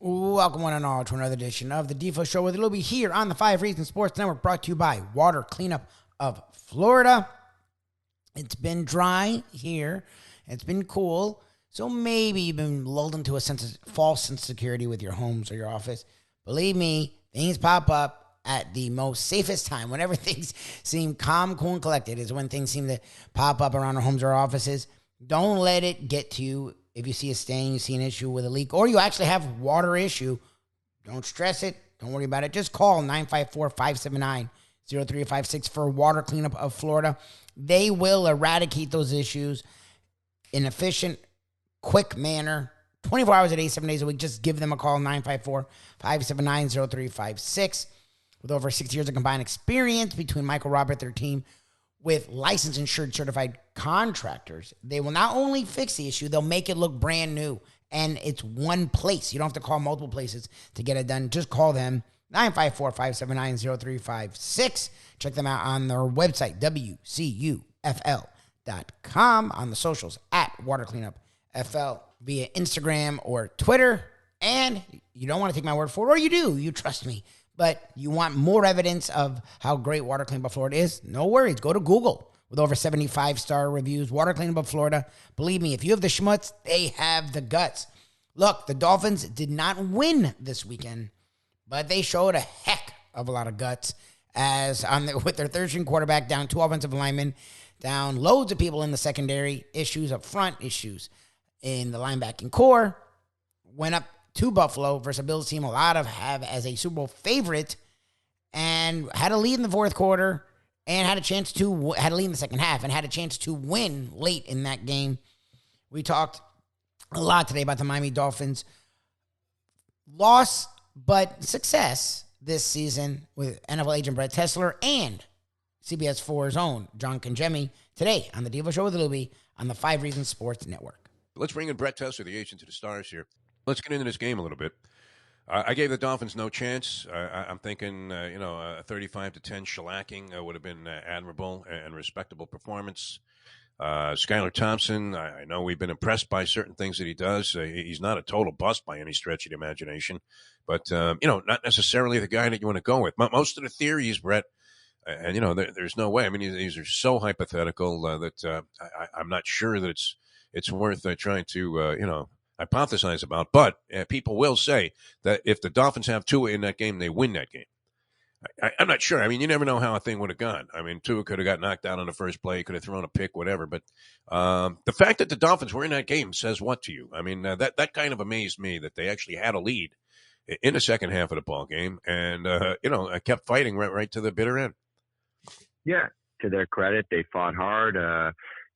Welcome one and all to another edition of the Defo Show with Lubie here on the 5 Reasons Sports Network, brought to you by Water Cleanup of Florida. It's been dry here. It's been cool. So maybe you've been lulled into a false sense of security with your homes or your office. Believe me, things pop up at the most safest time. Whenever things seem calm, cool, and collected is when things seem to pop up around our homes or offices. Don't let it get to you. If you see a stain, you see an issue with a leak, or you actually have water issue, don't stress it. Don't worry about it. Just call 954-579-0356 for Water Cleanup of Florida. They will eradicate those issues in an efficient, quick manner, 24 hours a day, 7 days a week. Just give them a call, 954-579-0356. With over 6 years of combined experience between Michael Robert, their team, with licensed, insured, certified contractors, they will not only fix the issue, they'll make it look brand new. And it's one place. You don't have to call multiple places to get it done. Just call them, 954-579-0356. Check them out on their website, WCUFL.com, on the socials, at Water Cleanup FL, via Instagram or Twitter. And you don't want to take my word for it, or you do. You trust me. But you want more evidence of how great Water Cleanup of Florida is? No worries. Go to Google. With over 75-star reviews, Water Cleanup of Florida. Believe me, if you have the schmutz, they have the guts. Look, the Dolphins did not win this weekend, but they showed a heck of a lot of guts with their third-string quarterback down, 2 offensive linemen, down loads of people in the secondary, issues up front, issues in the linebacking core, went up to Buffalo versus a Bills team a lot of have as a Super Bowl favorite, and had a lead in the fourth quarter and had a lead in the second half and had a chance to win late in that game. We talked a lot today about the Miami Dolphins loss, but success this season with NFL agent Brett Tessler and CBS 4's own John Congemi today on the Defo Show with Lubie on the 5 Reasons Sports Network. Let's bring in Brett Tessler, the agent to the stars here. Let's get into this game a little bit. I gave the Dolphins no chance. I'm thinking, a 35-10 shellacking would have been admirable and respectable performance. Skylar Thompson, I know we've been impressed by certain things that he does. He's not a total bust by any stretch of the imagination, but, not necessarily the guy that you want to go with. Most of the theories, Brett, and, there's no way. I mean, these are so hypothetical that I'm not sure that it's worth trying to, hypothesize about, but people will say that if the Dolphins have Tua in that game, they win that game. I'm not sure. I mean, you never know how a thing would have gone. I mean, Tua could have got knocked out on the first play, could have thrown a pick, whatever. But the fact that the Dolphins were in that game says what to you? I mean, that kind of amazed me that they actually had a lead in the second half of the ball game, and I kept fighting right to the bitter end. Yeah, to their credit, they fought hard.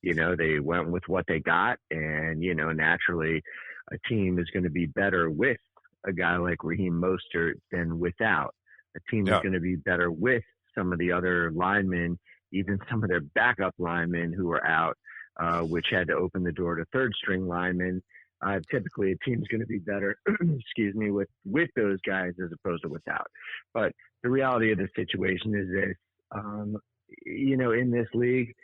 They went with what they got, and naturally, a team is going to be better with a guy like Raheem Mostert than without. A team is going to be better with some of the other linemen, even some of their backup linemen who are out, which had to open the door to third-string linemen. Typically, a team is going to be better, with those guys as opposed to without. But the reality of the situation is this, in this league,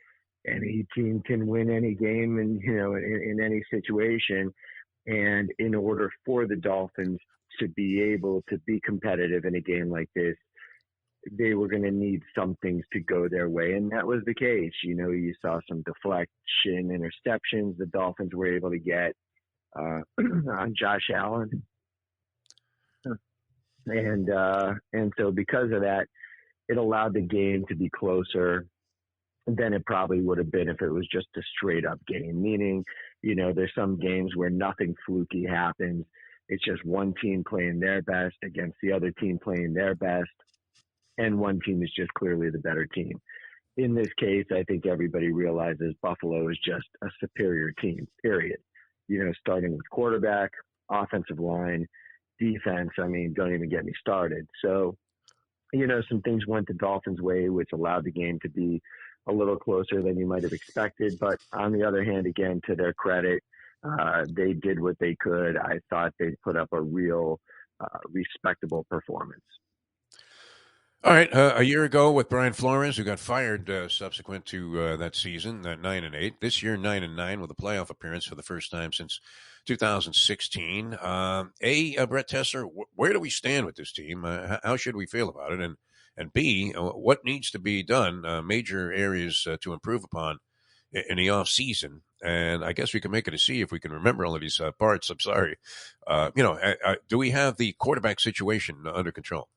any team can win any game and, in any situation. And in order for the Dolphins to be able to be competitive in a game like this, they were going to need some things to go their way. And that was the case. You saw some deflection interceptions the Dolphins were able to get on Josh Allen. And so because of that, it allowed the game to be closer than it probably would have been if it was just a straight up game. Meaning, there's some games where nothing fluky happens. It's just one team playing their best against the other team playing their best, and one team is just clearly the better team. In this case, I think everybody realizes Buffalo is just a superior team, period. Starting with quarterback, offensive line, defense. I mean, don't even get me started. So, some things went the Dolphins' way, which allowed the game to be a little closer than you might have expected. But on the other hand, again, to their credit, they did what they could. I thought they put up a real respectable performance. All right. A year ago with Brian Flores, who got fired subsequent to that season, 9-8. This year, 9-9 with a playoff appearance for the first time since 2016. Brett Tesser, where do we stand with this team? How should we feel about it? And B, what needs to be done, major areas to improve upon in the off season? And I guess we can make it a see if we can remember all of these parts. I'm sorry. Do we have the quarterback situation under control?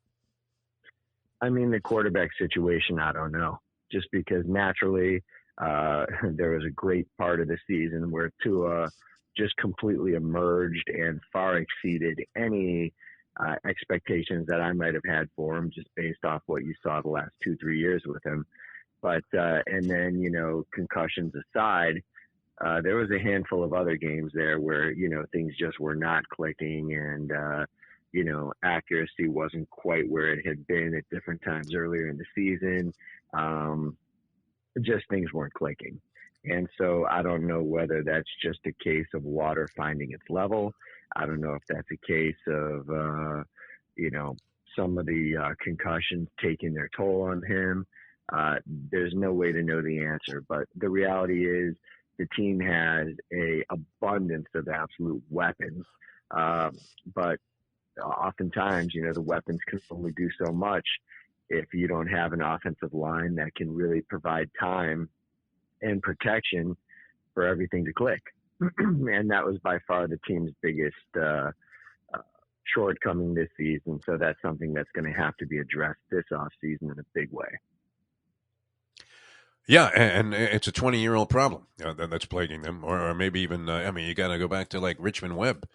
I mean, the quarterback situation, I don't know. Just because naturally there was a great part of the season where Tua just completely emerged and far exceeded any expectations that I might have had for him, just based off what you saw the last 2-3 years with him. But and then, you know, concussions aside, there was a handful of other games there where, you know, things just were not clicking, and you know, accuracy wasn't quite where it had been at different times earlier in the season. Just things weren't clicking. And so I don't know whether that's just a case of water finding its level. I don't know if that's a case of, you know, some of the concussions taking their toll on him. There's no way to know the answer. But the reality is the team has a abundance of absolute weapons. But oftentimes, you know, the weapons can only do so much if you don't have an offensive line that can really provide time and protection for everything to click. And that was by far the team's biggest shortcoming this season. So that's something that's going to have to be addressed this offseason in a big way. Yeah, and it's a 20-year-old problem that's plaguing them, or maybe even, I mean, you got to go back to like Richmond Webb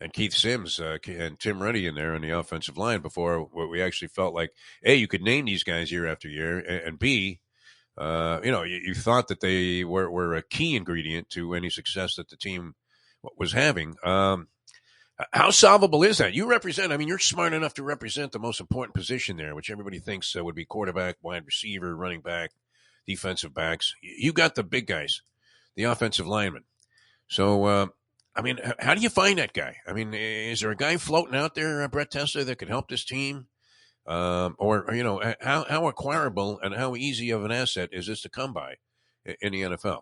and Keith Sims and Tim Ruddy in there on the offensive line before we actually felt like, A, you could name these guys year after year, and B, you know, you thought that they were a key ingredient to any success that the team was having. How solvable is that? You represent, I mean, you're smart enough to represent the most important position there, which everybody thinks would be quarterback, wide receiver, running back, defensive backs. You got the big guys, the offensive linemen. So, I mean, how do you find that guy? I mean, is there a guy floating out there, Brett Tesser, that could help this team? Or, you know, how acquirable and how easy of an asset is this to come by in the NFL?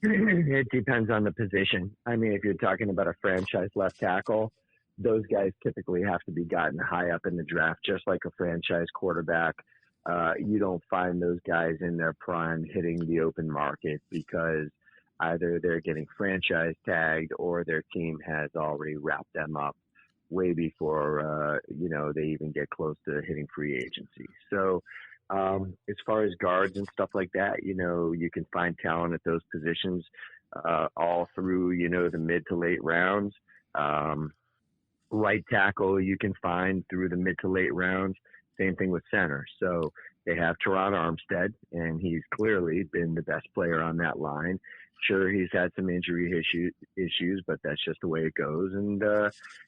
It depends on the position. I mean, if you're talking about a franchise left tackle, those guys typically have to be gotten high up in the draft, just like a franchise quarterback. You don't find those guys in their prime hitting the open market because either they're getting franchise tagged or their team has already wrapped them up way before, you know, they even get close to hitting free agency. So as far as guards and stuff like that, you know, you can find talent at those positions all through, you know, the mid to late rounds. Right tackle you can find through the mid to late rounds. Same thing with center. So they have Teron Armstead, and he's clearly been the best player on that line. Sure, he's had some injury issues, but that's just the way it goes. And,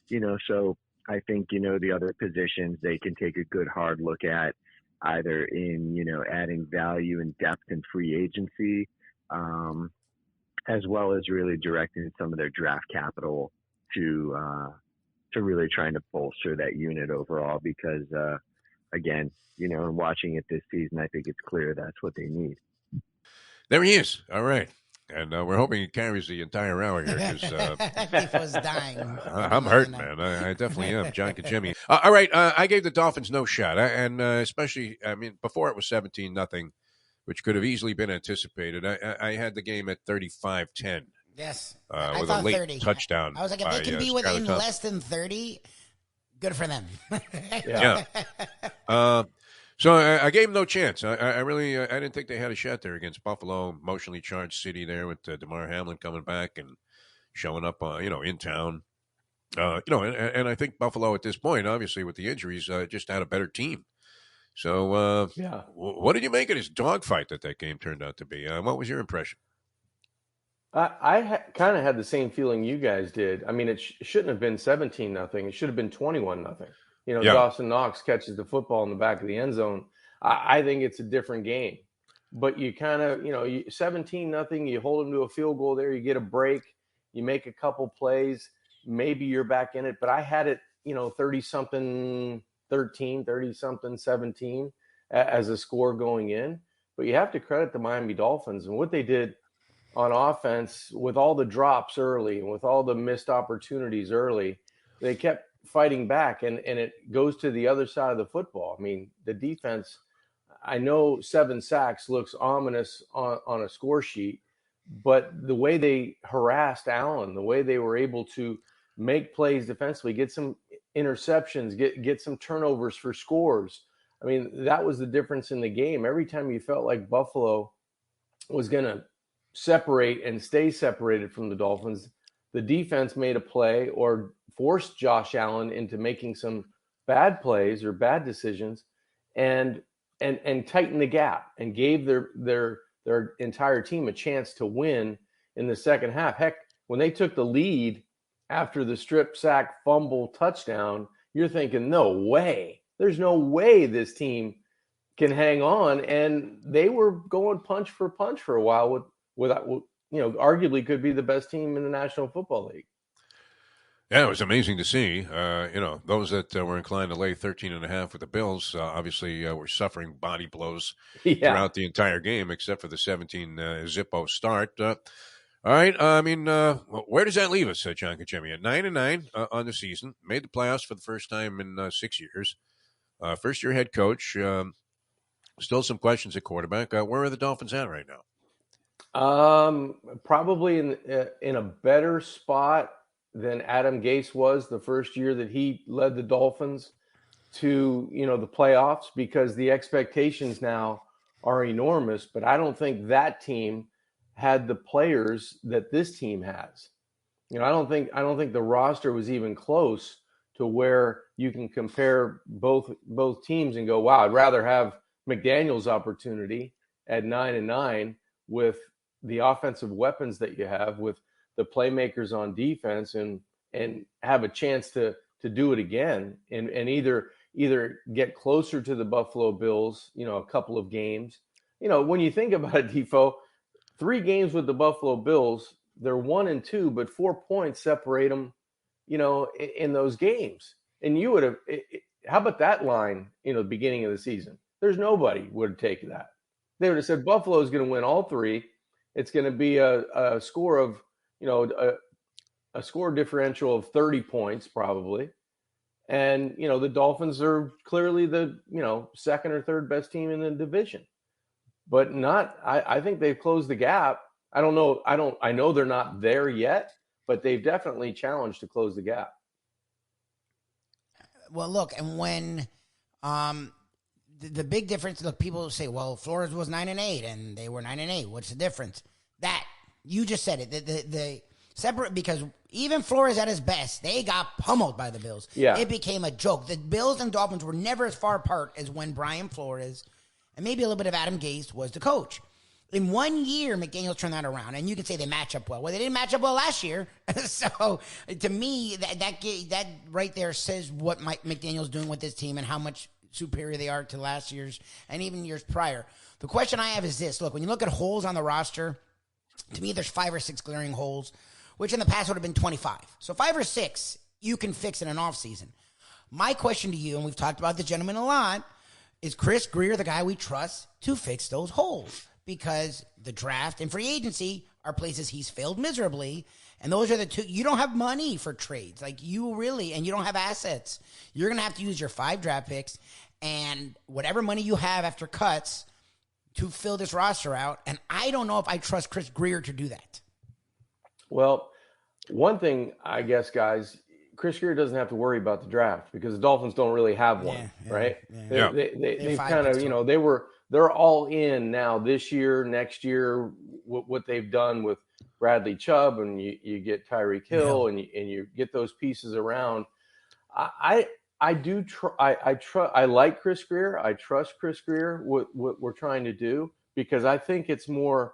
you know, so I think, you know, the other positions they can take a good hard look at, either in, you know, adding value and depth in free agency, as well as really directing some of their draft capital to really trying to bolster that unit overall. Because, again, you know, in watching it this season, I think it's clear that's what they need. There he is. All right. And we're hoping he carries the entire hour here because Defo's dying. I'm hurt, man. I definitely am. John Kajemi. All right. I gave the Dolphins no shot. And especially, I mean, before it was 17-0, which could have easily been anticipated. I had the game at 35-10. Yes. With a late 30. touchdown. I was like, if they can be within less than 30, good for them. Yeah. So I gave them no chance. I really I didn't think they had a shot there against Buffalo, emotionally charged city there with DeMar Hamlin coming back and showing up, you know, in town. You know, and I think Buffalo at this point, obviously with the injuries, just had a better team. So what did you make of this dogfight that game turned out to be? What was your impression? I kind of had the same feeling you guys did. I mean, it shouldn't have been 17-0. It should have been 21-0. You know, Dawson Knox catches the football in the back of the end zone. I think it's a different game. But you kind of, you know, 17-0, you hold them to a field goal there, you get a break, you make a couple plays, maybe you're back in it. But I had it, you know, 30-something 13, 30-something 17 as a score going in. But you have to credit the Miami Dolphins and what they did on offense with all the drops early and with all the missed opportunities early. They kept fighting back, and it goes to the other side of the football. I mean, the defense, I know 7 sacks looks ominous on a score sheet, but the way they harassed Allen, the way they were able to make plays defensively, get some interceptions, get some turnovers for scores. I mean, that was the difference in the game. Every time you felt like Buffalo was going to separate and stay separated from the Dolphins, the defense made a play or forced Josh Allen into making some bad plays or bad decisions, and tightened the gap and gave their entire team a chance to win in the second half. Heck, when they took the lead after the strip sack fumble touchdown, you're thinking, no way. There's no way this team can hang on. And they were going punch for punch for a while with arguably could be the best team in the National Football League. Yeah, it was amazing to see. Those that were inclined to lay 13.5 with the Bills obviously were suffering body blows throughout the entire game, except for the 17 Zippo start. All right. Where does that leave us, John Kachemi? At 9-9 on the season, made the playoffs for the first time in 6 years. First-year head coach. Still some questions at quarterback. Where are the Dolphins at right now? Probably in a better spot than Adam Gase was the first year that he led the Dolphins to, the playoffs, because the expectations now are enormous. But I don't think that team had the players that this team has. I don't think the roster was even close to where you can compare both teams and go, wow, I'd rather have McDaniel's opportunity at 9-9 with the offensive weapons that you have, with the playmakers on defense, and have a chance to do it again and either get closer to the Buffalo Bills, a couple of games. When you think about it, Defo, 3 games with the Buffalo Bills, they're 1-2, but 4 points separate them, in those games. And you would have, how about that line, the beginning of the season? There's nobody would have taken that. They would have said Buffalo is going to win all 3. It's going to be a score of, a score differential of 30 points probably. And, the Dolphins are clearly the, second or third best team in the division. But I think they've closed the gap. I know they're not there yet, but they've definitely challenged to close the gap. Well, look, and when the big difference, look, people say, well, Flores was 9-8 and they were 9-8. What's the difference? That you just said it. The separate, because even Flores at his best, they got pummeled by the Bills. Yeah. It became a joke. The Bills and Dolphins were never as far apart as when Brian Flores and maybe a little bit of Adam Gase was the coach. In 1 year, McDaniels turned that around, and you could say they match up well. Well, they didn't match up well last year. So, to me, that right there says what Mike McDaniels doing with this team and how much superior they are to last year's and even years prior. The question I have is this. Look, when you look at holes on the roster, to me, there's 5 or 6 glaring holes, which in the past would have been 25. So 5 or 6, you can fix in an offseason. My question to you, and we've talked about the gentleman a lot, is Chris Grier the guy we trust to fix those holes? Because the draft and free agency are places he's failed miserably. And those are the 2. You don't have money for trades. And you don't have assets. You're going to have to use your 5 draft picks and whatever money you have after cuts to fill this roster out. And I don't know if I trust Chris Grier to do that. Well, one thing, I guess, guys, Chris Grier doesn't have to worry about the draft because the Dolphins don't really have one, right? Yeah. They've kind of, they're all in now this year, next year, what they've done with Bradley Chubb, and you get Tyreek Hill, and you get those pieces around. I like Chris Grier. I trust Chris Grier, what we're trying to do, because I think it's more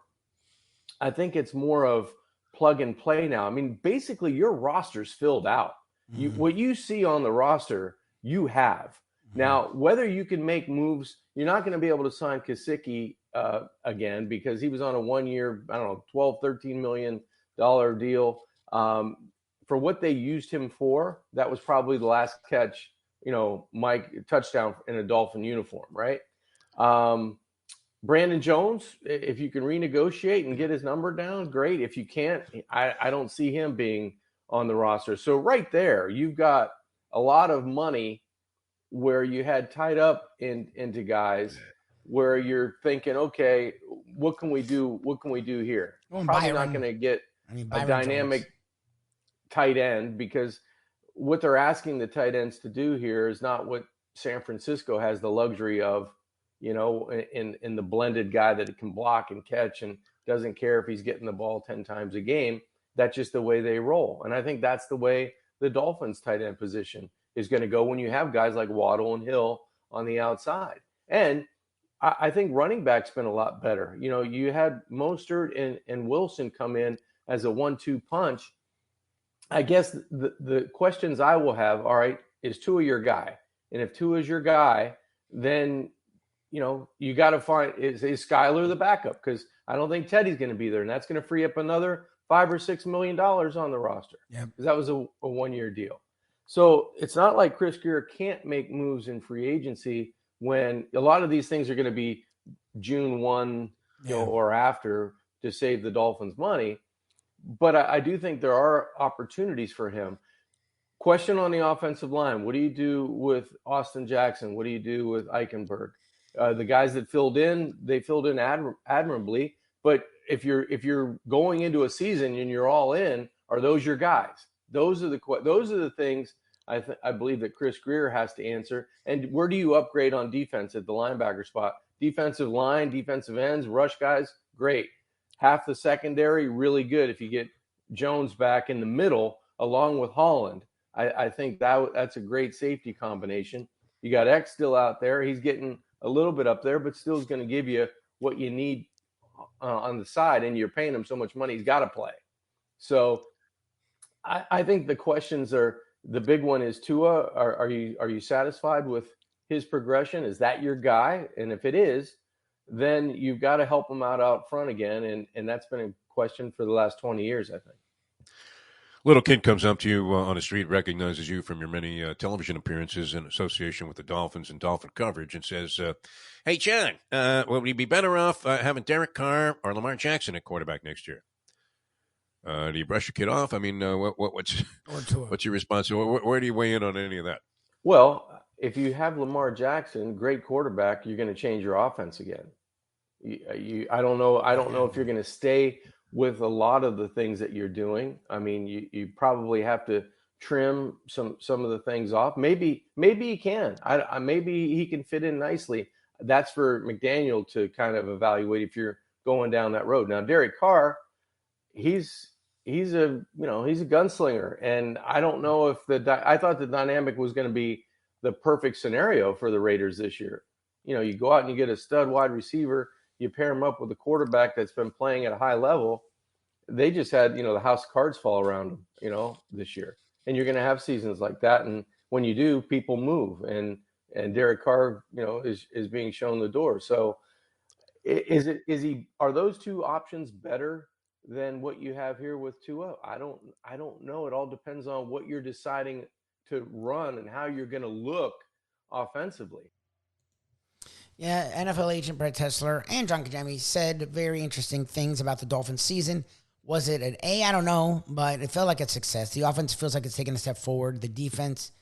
of plug and play now. I mean, basically your roster's filled out. What you see on the roster, you have. Now, whether you can make moves, you're not going to be able to sign Gesicki again because he was on a 1-year, $12, $13 million deal. For what they used him for, that was probably the last catch, Mike, touchdown in a Dolphin uniform, right? Brandon Jones, if you can renegotiate and get his number down, great. If you can't, I don't see him being on the roster. So right there, you've got a lot of money where you had tied up into guys where you're thinking, okay, what can we do? What can we do here? Well, Probably not going to get a dynamic Jones. Tight end, because what they're asking the tight ends to do here is not what San Francisco has the luxury of, in the blended guy that can block and catch and doesn't care if he's getting the ball 10 times a game. That's just the way they roll. And I think that's the way the Dolphins tight end position is going to go when you have guys like Waddle and Hill on the outside. And I think running back's been a lot better. You had Mostert and Wilson come in as a 1-2 punch. I guess the questions I will have, all right, is Tua your guy? And if Tua is your guy, then, you got to find, is Skyler the backup? Because I don't think Teddy's going to be there. And that's going to free up another $5 or $6 million on the roster. Yeah. Because that was a 1-year deal. So it's not like Chris Greer can't make moves in free agency when a lot of these things are going to be June 1 or after to save the Dolphins money. But I do think there are opportunities for him. Question on the offensive line. What do you do with Austin Jackson? What do you do with Eichenberg? The guys that filled in, they filled in admirably. But if you're going into a season and you're all in, are those your guys? Those are the things I believe that Chris Greer has to answer. And where do you upgrade on defense at the linebacker spot? Defensive line, defensive ends, rush guys, great. Half the secondary, really good. If you get Jones back in the middle along with Holland, I think that's a great safety combination. You got X still out there. He's getting a little bit up there, but still is going to give you what you need on the side, and you're paying him so much money, he's got to play. So I think the questions are, the big one is Tua. Are you satisfied with his progression? Is that your guy? And if it is, then you've got to help him out front again. And that's been a question for the last 20 years, I think. Little kid comes up to you on the street, recognizes you from your many television appearances in association with the Dolphins and Dolphin coverage, and says, hey, John, would we be better off having Derek Carr or Lamar Jackson at quarterback next year? Do you brush your kid off? I mean, what's your response? Where do you weigh in on any of that? Well, if you have Lamar Jackson, great quarterback, you're going to change your offense again. I don't know if you're going to stay with a lot of the things that you're doing. I mean, you probably have to trim some of the things off. Maybe he can. Maybe he can fit in nicely. That's for McDaniel to kind of evaluate if you're going down that road. Now, Derek Carr, he's a gunslinger, and I don't know if I thought the dynamic was going to be the perfect scenario for the Raiders this year. You go out and you get a stud wide receiver, you pair him up with a quarterback that's been playing at a high level. They just had, the house of cards fall around them, this year. And you're going to have seasons like that. And when you do, people move. And Derek Carr, is being shown the door. So are those two options better than what you have here with Tua? I don't know. It all depends on what you're deciding to run and how you're going to look offensively. Yeah, NFL agent Brett Tessler and John Kajemi said very interesting things about the Dolphins season. Was it an A? I don't know, but it felt like a success. The offense feels like it's taking a step forward. The defense,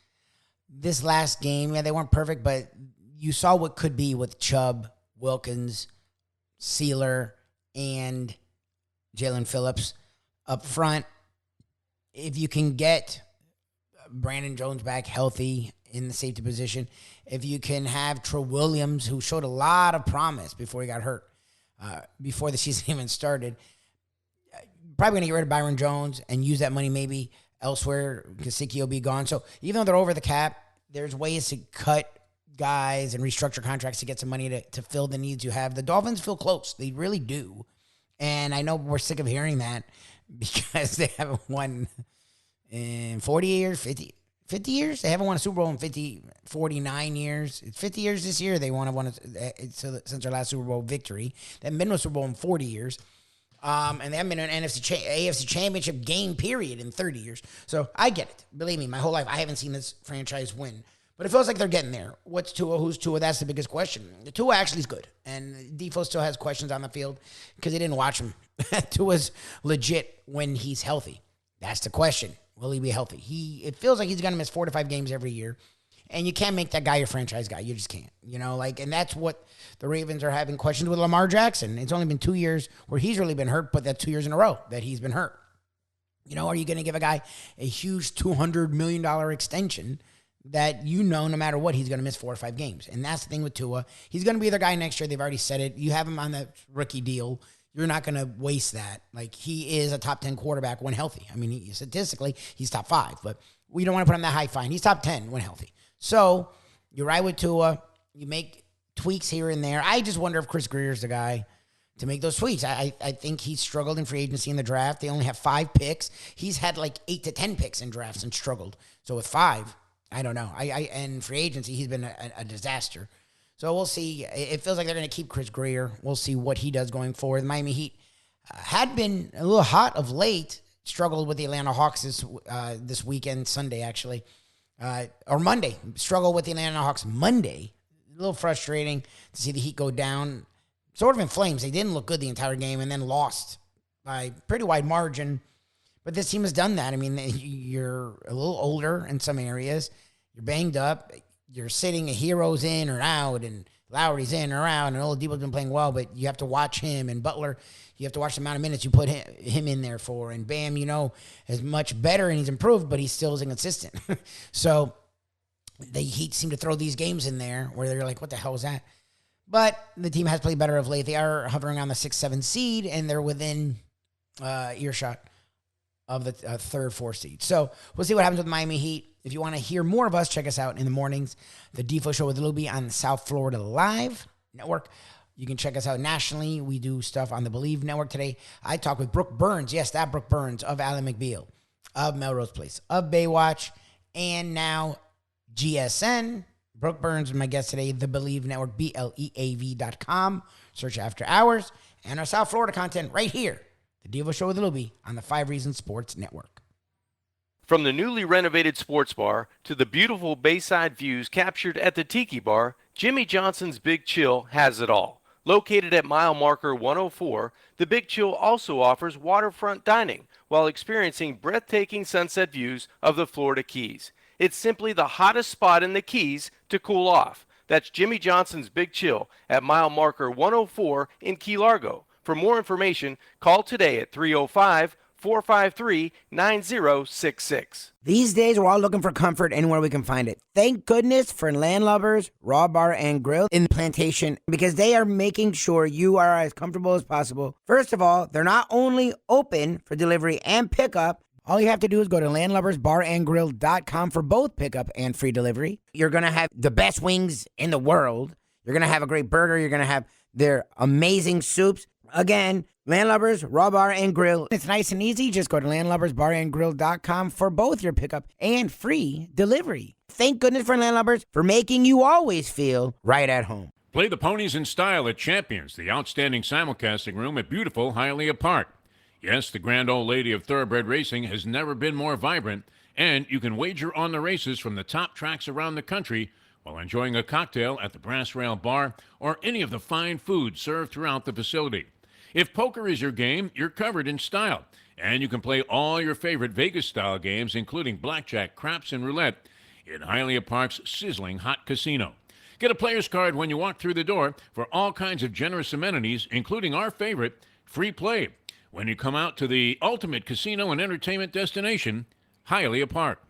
this last game, they weren't perfect, but you saw what could be with Chubb, Wilkins, Sealer, and Jalen Phillips up front. If you can get Brandon Jones back healthy in the safety position, if you can have Troy Williams, who showed a lot of promise before he got hurt, before the season even started, probably going to get rid of Byron Jones and use that money maybe elsewhere. Gesicki will be gone. So even though they're over the cap, there's ways to cut guys and restructure contracts to get some money to fill the needs you have. The Dolphins feel close. They really do. And I know we're sick of hearing that because they haven't won in 40 years, 50 years. They haven't won a Super Bowl in 49 years. It's 50 years this year. They won since their last Super Bowl victory. They haven't been to a Super Bowl in 40 years. And they haven't been in an AFC championship game period in 30 years. So I get it. Believe me, my whole life, I haven't seen this franchise win. But it feels like they're getting there. What's Tua? Who's Tua? That's the biggest question. Tua actually is good. And Defo still has questions on the field because he didn't watch him. Tua's legit when he's healthy. That's the question. Will he be healthy? It feels like he's going to miss 4 to 5 games every year. And you can't make that guy your franchise guy. You just can't. And that's what the Ravens are having questions with Lamar Jackson. It's only been 2 years where he's really been hurt, but that's 2 years in a row that he's been hurt. Are you going to give a guy a huge $200 million extension that no matter what, he's going to miss 4 or 5 games? And that's the thing with Tua. He's going to be the guy next year. They've already said it. You have him on the rookie deal. You're not going to waste that. He is a top 10 quarterback when healthy. I mean, statistically, he's top 5, but we don't want to put him that high fine. He's top 10 when healthy. So you ride with Tua. You make tweaks here and there. I just wonder if Chris Greer's the guy to make those tweaks. I think he struggled in free agency in the draft. They only have 5 picks. He's had 8 to 10 picks in drafts and struggled. So with 5, I don't know. And free agency, he's been a disaster. So we'll see. It feels like they're going to keep Chris Greer. We'll see what he does going forward. The Miami Heat had been a little hot of late. Struggled with the Atlanta Hawks this weekend, Sunday actually, or Monday. Struggled with the Atlanta Hawks Monday. A little frustrating to see the Heat go down, sort of in flames. They didn't look good the entire game and then lost by pretty wide margin. But this team has done that. I mean, you're a little older in some areas. You're banged up. You're sitting a Hero's in or out, and Lowry's in or out, and Oladipo's been playing well, but you have to watch him. And Butler, you have to watch the amount of minutes you put him in there for. And Bam, is much better, and he's improved, but he still is inconsistent. So the Heat seem to throw these games in there where they're like, what the hell is that? But the team has played better of late. They are hovering on the 6-7 seed, and they're within earshot of the 3rd, 4th seed. So we'll see what happens with Miami Heat. If you want to hear more of us, check us out in the mornings. The Defo Show with Lubie on the South Florida Live Network. You can check us out nationally. We do stuff on the Believe Network today. I talk with Brooke Burns. Yes, that Brooke Burns of Alan McBeal, of Melrose Place, of Baywatch, and now GSN. Brooke Burns is my guest today. The Believe Network, BLEAV.com. Search After Hours. And our South Florida content right here. The Defo Show with Lubie on the 5 Reasons Sports Network. From the newly renovated sports bar to the beautiful bayside views captured at the Tiki Bar, Jimmy Johnson's Big Chill has it all. Located at mile marker 104, the Big Chill also offers waterfront dining while experiencing breathtaking sunset views of the Florida Keys. It's simply the hottest spot in the Keys to cool off. That's Jimmy Johnson's Big Chill at mile marker 104 in Key Largo. For more information, call today at 305-453-9066. These days, we're all looking for comfort anywhere we can find it. Thank goodness for Landlubbers Raw Bar and Grill in Plantation, because they are making sure you are as comfortable as possible. First of all, they're not only open for delivery and pickup. All you have to do is go to landlubbersbarandgrill.com for both pickup and free delivery. You're going to have the best wings in the world. You're going to have a great burger. You're going to have their amazing soups. Again, Landlubbers, Raw Bar, and Grill. It's nice and easy. Just go to landlubbersbarandgrill.com for both your pickup and free delivery. Thank goodness for Landlubbers for making you always feel right at home. Play the ponies in style at Champions, the outstanding simulcasting room at beautiful Hialeah Park. Yes, the grand old lady of thoroughbred racing has never been more vibrant, and you can wager on the races from the top tracks around the country while enjoying a cocktail at the Brass Rail Bar or any of the fine food served throughout the facility. If poker is your game, you're covered in style, and you can play all your favorite Vegas-style games, including blackjack, craps, and roulette, in Hialeah Park's sizzling hot casino. Get a player's card when you walk through the door for all kinds of generous amenities, including our favorite, free play, when you come out to the ultimate casino and entertainment destination, Hialeah Park.